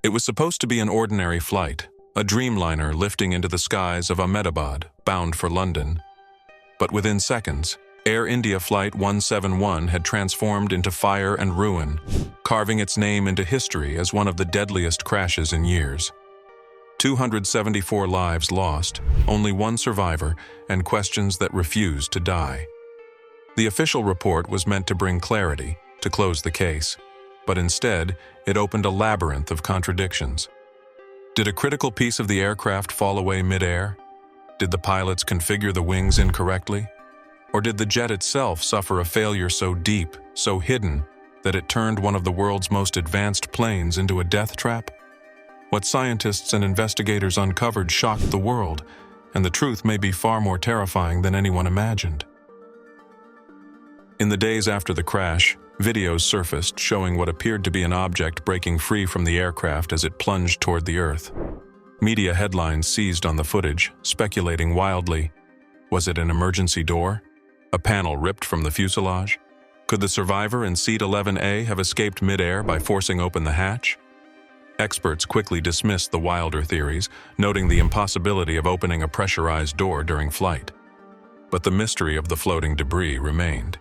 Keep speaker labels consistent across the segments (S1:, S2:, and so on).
S1: It was supposed to be an ordinary flight, a Dreamliner lifting into the skies of Ahmedabad, bound for London. But within seconds, Air India Flight 171 had transformed into fire and ruin, carving its name into history as one of the deadliest crashes in years. 274 lives lost, only one survivor, and questions that refused to die. The official report was meant to bring clarity, to close the case, but instead, it opened a labyrinth of contradictions. Did a critical piece of the aircraft fall away midair? Did the pilots configure the wings incorrectly? Or did the jet itself suffer a failure so deep, so hidden, that it turned one of the world's most advanced planes into a death trap? What scientists and investigators uncovered shocked the world, and the truth may be far more terrifying than anyone imagined. In the days after the crash, videos surfaced showing what appeared to be an object breaking free from the aircraft as it plunged toward the earth. Media headlines seized on the footage, speculating wildly. Was it an emergency door? A panel ripped from the fuselage? Could the survivor in seat 11A have escaped midair by forcing open the hatch? Experts quickly dismissed the wilder theories, noting the impossibility of opening a pressurized door during flight. But the mystery of the floating debris remained.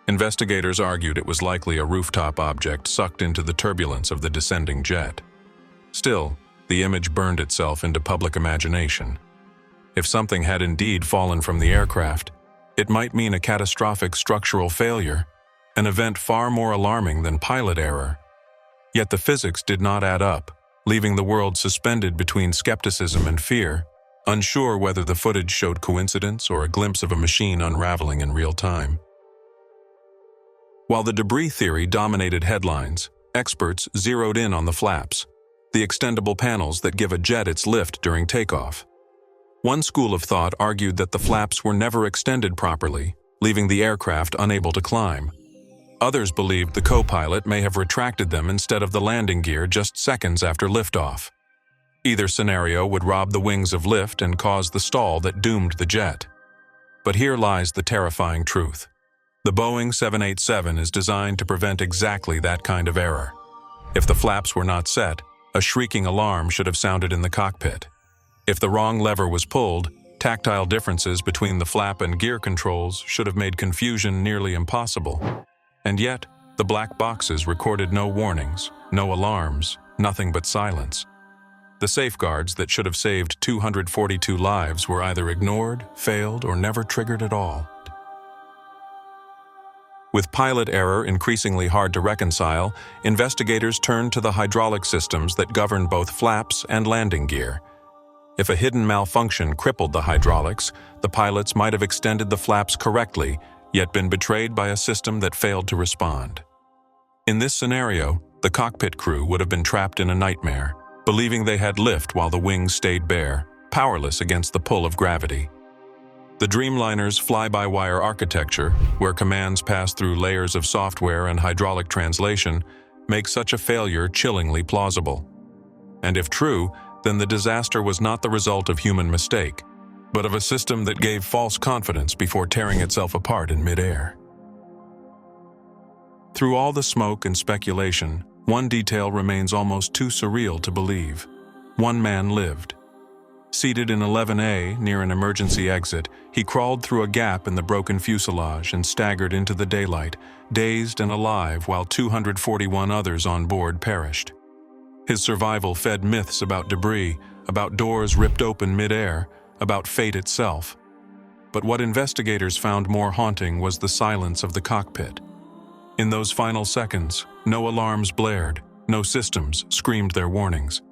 S1: Investigators argued it was likely a rooftop object sucked into the turbulence of the descending jet. Still, the image burned itself into public imagination. If something had indeed fallen from the aircraft, it might mean a catastrophic structural failure, an event far more alarming than pilot error. Yet the physics did not add up, leaving the world suspended between skepticism and fear, unsure whether the footage showed coincidence or a glimpse of a machine unraveling in real time. While the debris theory dominated headlines, experts zeroed in on the flaps, the extendable panels that give a jet its lift during takeoff. One school of thought argued that the flaps were never extended properly, leaving the aircraft unable to climb. Others believed the co-pilot may have retracted them instead of the landing gear just seconds after liftoff. Either scenario would rob the wings of lift and cause the stall that doomed the jet. But here lies the terrifying truth. The Boeing 787 is designed to prevent exactly that kind of error. If the flaps were not set, a shrieking alarm should have sounded in the cockpit. If the wrong lever was pulled, tactile differences between the flap and gear controls should have made confusion nearly impossible. And yet, the black boxes recorded no warnings, no alarms, nothing but silence. The safeguards that should have saved 242 lives were either ignored, failed, or never triggered at all. With pilot error increasingly hard to reconcile, investigators turned to the hydraulic systems that govern both flaps and landing gear. If a hidden malfunction crippled the hydraulics, the pilots might have extended the flaps correctly, yet been betrayed by a system that failed to respond. In this scenario, the cockpit crew would have been trapped in a nightmare, believing they had lift while the wings stayed bare, powerless against the pull of gravity. The Dreamliner's fly-by-wire architecture, where commands pass through layers of software and hydraulic translation, makes such a failure chillingly plausible. And if true, then the disaster was not the result of human mistake, but of a system that gave false confidence before tearing itself apart in midair. Through all the smoke and speculation, one detail remains almost too surreal to believe. One man lived. Seated in 11A near an emergency exit, he crawled through a gap in the broken fuselage and staggered into the daylight, dazed and alive while 241 others on board perished. His survival fed myths about debris, about doors ripped open midair, about fate itself. But what investigators found more haunting was the silence of the cockpit. In those final seconds, no alarms blared, no systems screamed their warnings.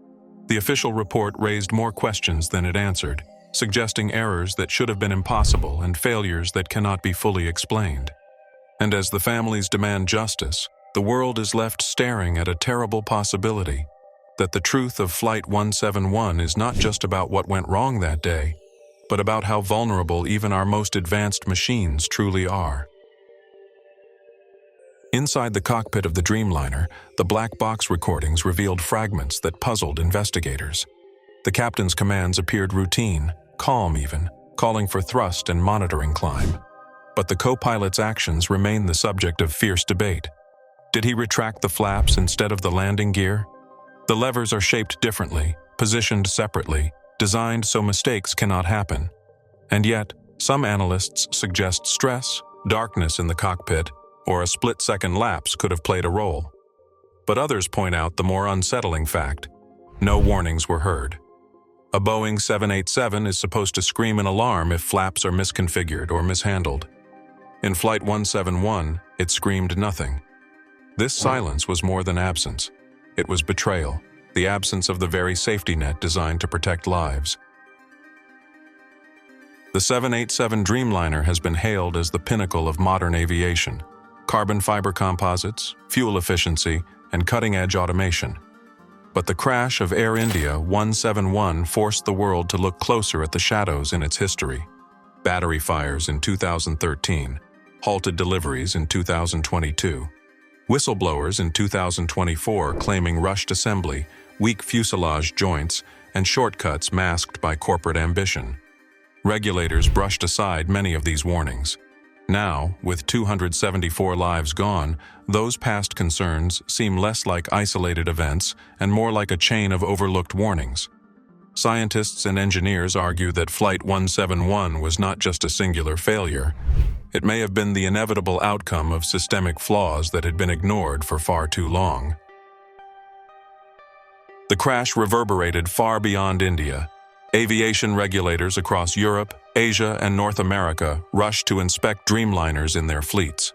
S1: The official report raised more questions than it answered, suggesting errors that should have been impossible and failures that cannot be fully explained. And as the families demand justice, the world is left staring at a terrible possibility that the truth of Flight 171 is not just about what went wrong that day, but about how vulnerable even our most advanced machines truly are. Inside the cockpit of the Dreamliner, the black box recordings revealed fragments that puzzled investigators. The captain's commands appeared routine, calm even, calling for thrust and monitoring climb. But the co-pilot's actions remained the subject of fierce debate. Did he retract the flaps instead of the landing gear? The levers are shaped differently, positioned separately, designed so mistakes cannot happen. And yet, some analysts suggest stress, darkness in the cockpit, or a split-second lapse could have played a role. But others point out the more unsettling fact: no warnings were heard. A Boeing 787 is supposed to scream an alarm if flaps are misconfigured or mishandled. In Flight 171, it screamed nothing. This silence was more than absence. It was betrayal, the absence of the very safety net designed to protect lives. The 787 Dreamliner has been hailed as the pinnacle of modern aviation: carbon fiber composites, fuel efficiency, and cutting-edge automation. But the crash of Air India 171 forced the world to look closer at the shadows in its history. Battery fires in 2013, halted deliveries in 2022. Whistleblowers in 2024 claiming rushed assembly, weak fuselage joints, and shortcuts masked by corporate ambition. Regulators brushed aside many of these warnings. Now, with 274 lives gone, those past concerns seem less like isolated events and more like a chain of overlooked warnings. Scientists and engineers argue that Flight 171 was not just a singular failure. It may have been the inevitable outcome of systemic flaws that had been ignored for far too long. The crash reverberated far beyond India. Aviation regulators across Europe, Asia, and North America rushed to inspect Dreamliners in their fleets.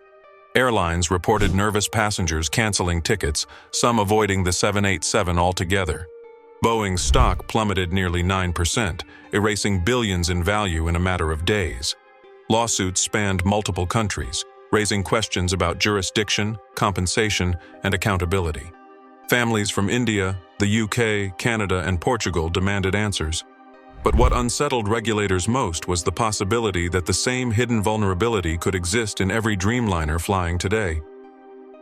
S1: Airlines reported nervous passengers canceling tickets, some avoiding the 787 altogether. Boeing's stock plummeted nearly 9%, erasing billions in value in a matter of days. Lawsuits spanned multiple countries, raising questions about jurisdiction, compensation, and accountability. Families from India, the UK, Canada, and Portugal demanded answers. But what unsettled regulators most was the possibility that the same hidden vulnerability could exist in every Dreamliner flying today.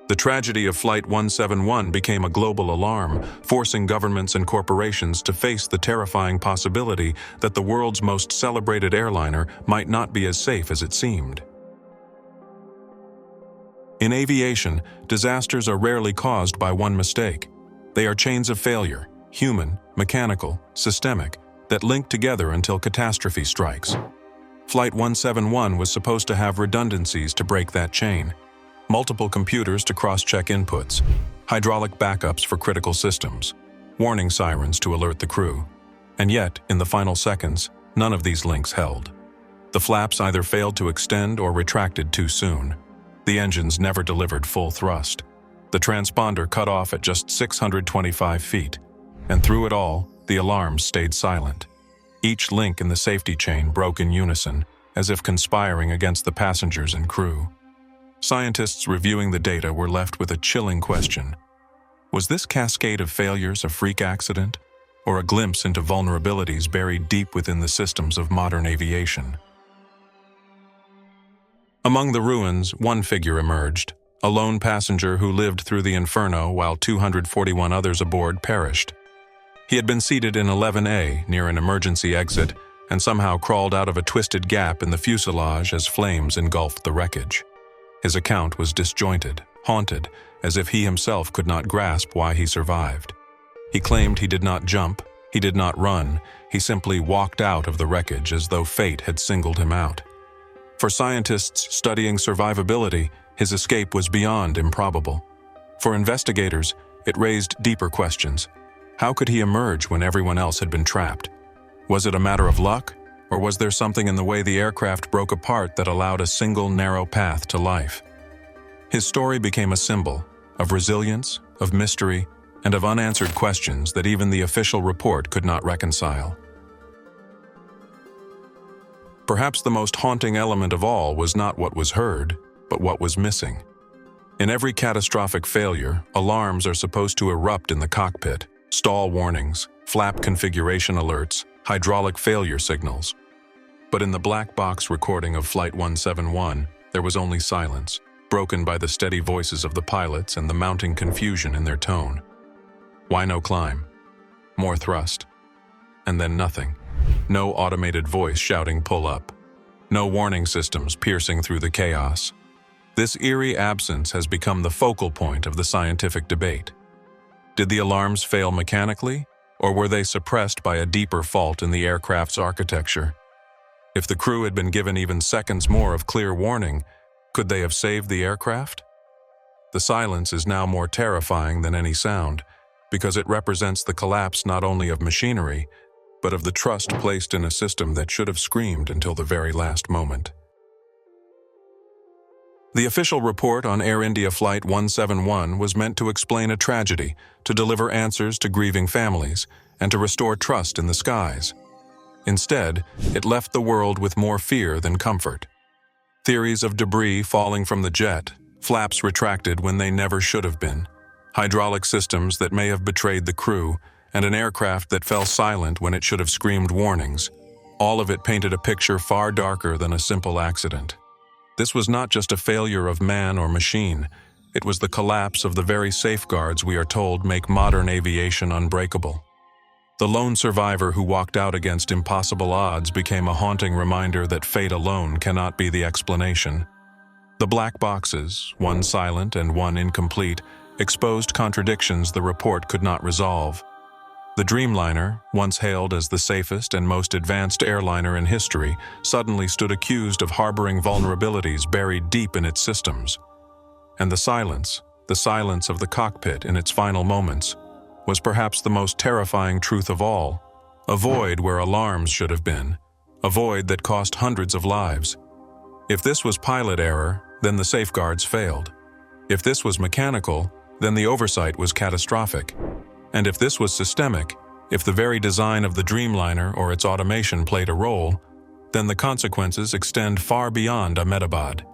S1: The tragedy of Flight 171 became a global alarm, forcing governments and corporations to face the terrifying possibility that the world's most celebrated airliner might not be as safe as it seemed. In aviation, disasters are rarely caused by one mistake. They are chains of failure, human, mechanical, systemic, that link together until catastrophe strikes. Flight 171 was supposed to have redundancies to break that chain. Multiple computers to cross-check inputs, hydraulic backups for critical systems, warning sirens to alert the crew. And yet, in the final seconds, none of these links held. The flaps either failed to extend or retracted too soon. The engines never delivered full thrust. The transponder cut off at just 625 feet. And through it all, the alarms stayed silent. Each link in the safety chain broke in unison, as if conspiring against the passengers and crew. Scientists reviewing the data were left with a chilling question. Was this cascade of failures a freak accident, or a glimpse into vulnerabilities buried deep within the systems of modern aviation? Among the ruins, one figure emerged, a lone passenger who lived through the inferno while 241 others aboard perished. He had been seated in 11A near an emergency exit and somehow crawled out of a twisted gap in the fuselage as flames engulfed the wreckage. His account was disjointed, haunted, as if he himself could not grasp why he survived. He claimed he did not jump, he did not run, he simply walked out of the wreckage as though fate had singled him out. For scientists studying survivability, his escape was beyond improbable. For investigators, it raised deeper questions. How could he emerge when everyone else had been trapped? Was it a matter of luck, or was there something in the way the aircraft broke apart that allowed a single narrow path to life? His story became a symbol of resilience, of mystery, and of unanswered questions that even the official report could not reconcile. Perhaps the most haunting element of all was not what was heard, but what was missing. In every catastrophic failure, alarms are supposed to erupt in the cockpit, stall warnings, flap configuration alerts, hydraulic failure signals. But in the black box recording of Flight 171, there was only silence, broken by the steady voices of the pilots and the mounting confusion in their tone. Why no climb? More thrust. And then nothing. No automated voice shouting pull up. No warning systems piercing through the chaos. This eerie absence has become the focal point of the scientific debate. Did the alarms fail mechanically, or were they suppressed by a deeper fault in the aircraft's architecture? If the crew had been given even seconds more of clear warning, could they have saved the aircraft? The silence is now more terrifying than any sound, because it represents the collapse not only of machinery, but of the trust placed in a system that should have screamed until the very last moment. The official report on Air India Flight 171 was meant to explain a tragedy, to deliver answers to grieving families, and to restore trust in the skies. Instead, it left the world with more fear than comfort. Theories of debris falling from the jet, flaps retracted when they never should have been, hydraulic systems that may have betrayed the crew, and an aircraft that fell silent when it should have screamed warnings. All of it painted a picture far darker than a simple accident. This was not just a failure of man or machine. It was the collapse of the very safeguards we are told make modern aviation unbreakable. The lone survivor who walked out against impossible odds became a haunting reminder that fate alone cannot be the explanation. The black boxes, one silent and one incomplete, exposed contradictions the report could not resolve. The Dreamliner, once hailed as the safest and most advanced airliner in history, suddenly stood accused of harboring vulnerabilities buried deep in its systems. And the silence of the cockpit in its final moments, was perhaps the most terrifying truth of all. A void where alarms should have been. A void that cost hundreds of lives. If this was pilot error, then the safeguards failed. If this was mechanical, then the oversight was catastrophic. And if this was systemic, if the very design of the Dreamliner or its automation played a role, then the consequences extend far beyond Ahmedabad.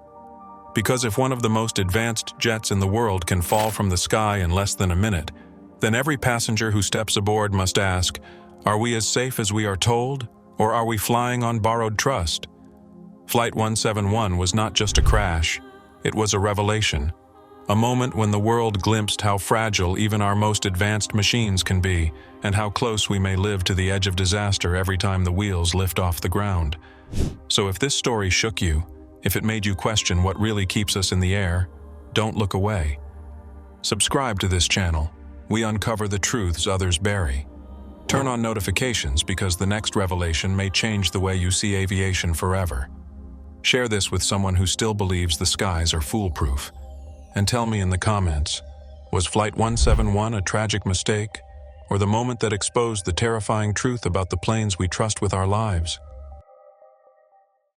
S1: Because if one of the most advanced jets in the world can fall from the sky in less than a minute, then every passenger who steps aboard must ask, are we as safe as we are told, or are we flying on borrowed trust? Flight 171 was not just a crash, it was a revelation. A moment when the world glimpsed how fragile even our most advanced machines can be, and how close we may live to the edge of disaster every time the wheels lift off the ground. So if this story shook you, if it made you question what really keeps us in the air, don't look away. Subscribe to this channel. We uncover the truths others bury. Turn on notifications because the next revelation may change the way you see aviation forever. Share this with someone who still believes the skies are foolproof. And tell me in the comments, was Flight 171 a tragic mistake, or the moment that exposed the terrifying truth about the planes we trust with our lives?